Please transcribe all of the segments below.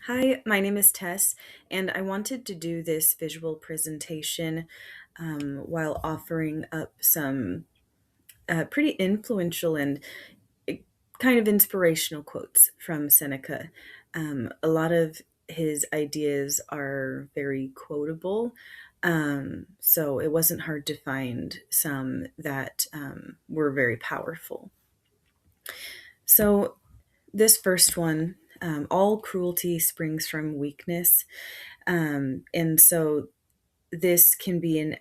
Hi, my name is Tess, and I wanted to do this visual presentation while offering up some pretty influential and uh, kind of inspirational quotes from Seneca. A lot of his ideas are very quotable, so it wasn't hard to find some that were very powerful. So, this first one, all cruelty springs from weakness. And so this can be an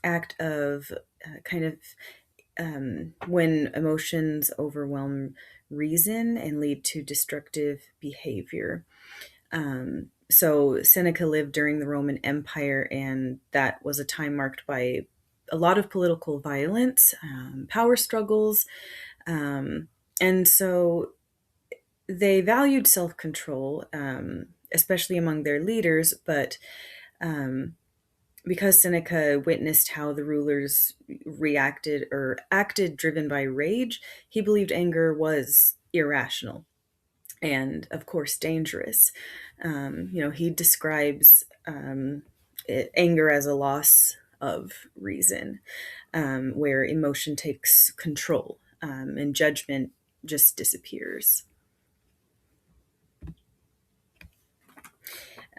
act of kind of when emotions overwhelm reason and lead to destructive behavior. So Seneca lived during the Roman Empire, and that was a time marked by a lot of political violence, power struggles, um, and so they valued self control, especially among their leaders, but um, because Seneca witnessed how the rulers reacted or acted driven by rage, he believed anger was irrational and, of course, dangerous. He describes anger as a loss of reason, where emotion takes control and judgment just disappears.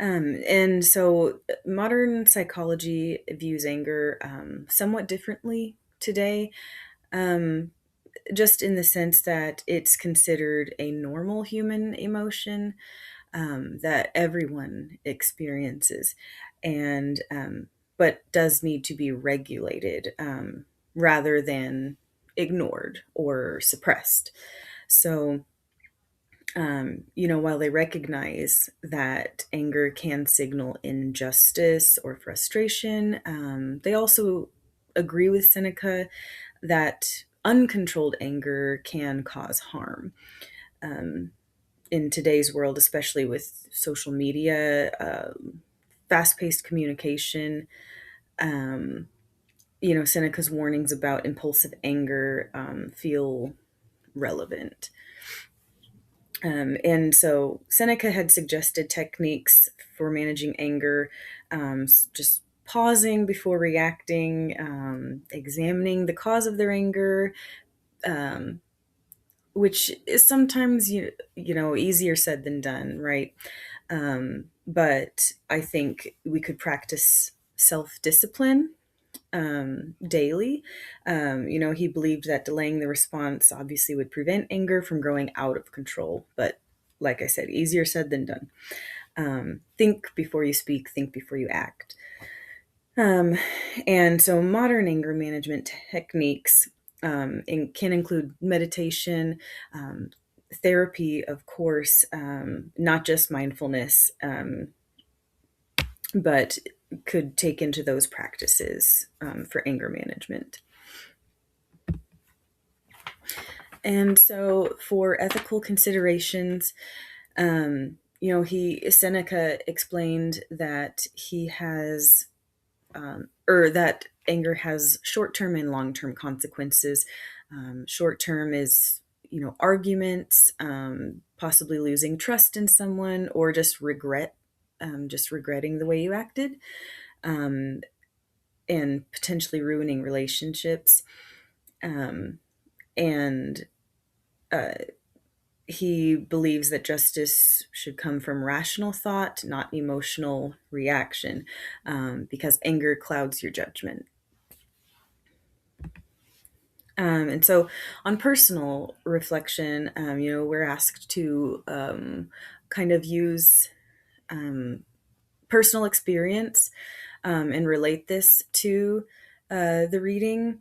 And so modern psychology views anger somewhat differently today, um, just in the sense that it's considered a normal human emotion that everyone experiences, and but does need to be regulated rather than ignored or suppressed. So while they recognize that anger can signal injustice or frustration, they also agree with Seneca that uncontrolled anger can cause harm. Um, in today's world, especially with social media, fast paced communication, um, Seneca's warnings about impulsive anger feel relevant. And so Seneca had suggested techniques for managing anger, just pausing before reacting, examining the cause of their anger, um, which is sometimes easier said than done, right? But I think we could practice self discipline daily. He believed that delaying the response obviously would prevent anger from growing out of control. But like I said, easier said than done. Think before you speak, think before you act. Um, and so modern anger management techniques can include meditation, therapy, of course, not just mindfulness, but could take into those practices for anger management. And so, for ethical considerations, he Seneca explained that he has, or that anger has short-term and long-term consequences. Short-term is, arguments, possibly losing trust in someone, or just regret, just regretting the way you acted, um, and potentially ruining relationships. Um, and uh, he believes that justice should come from rational thought, not emotional reaction, because anger clouds your judgment. And so, on personal reflection, we're asked to kind of use um, personal experience and relate this to the reading.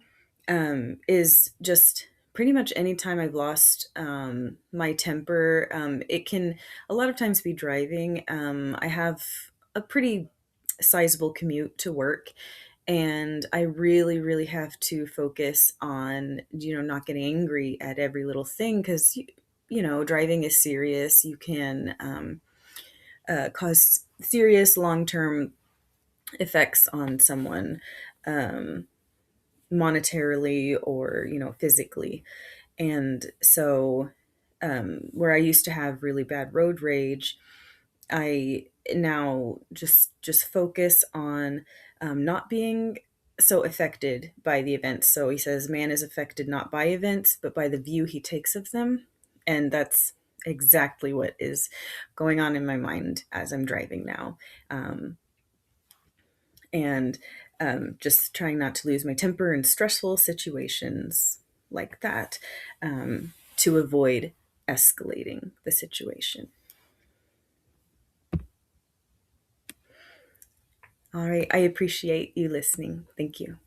Is just pretty much anytime I've lost my temper. It can a lot of times be driving. I have a pretty sizable commute to work, and I really, really have to focus on, not getting angry at every little thing, because, driving is serious. You can cause serious long term effects on someone, um, monetarily or, physically. And so where I used to have really bad road rage, I now just focus on not being so affected by the events. So he says, man is affected not by events, but by the view he takes of them. And that's exactly what is going on in my mind as I'm driving now. Um, and just trying not to lose my temper in stressful situations like that, to avoid escalating the situation. All right. I appreciate you listening. Thank you.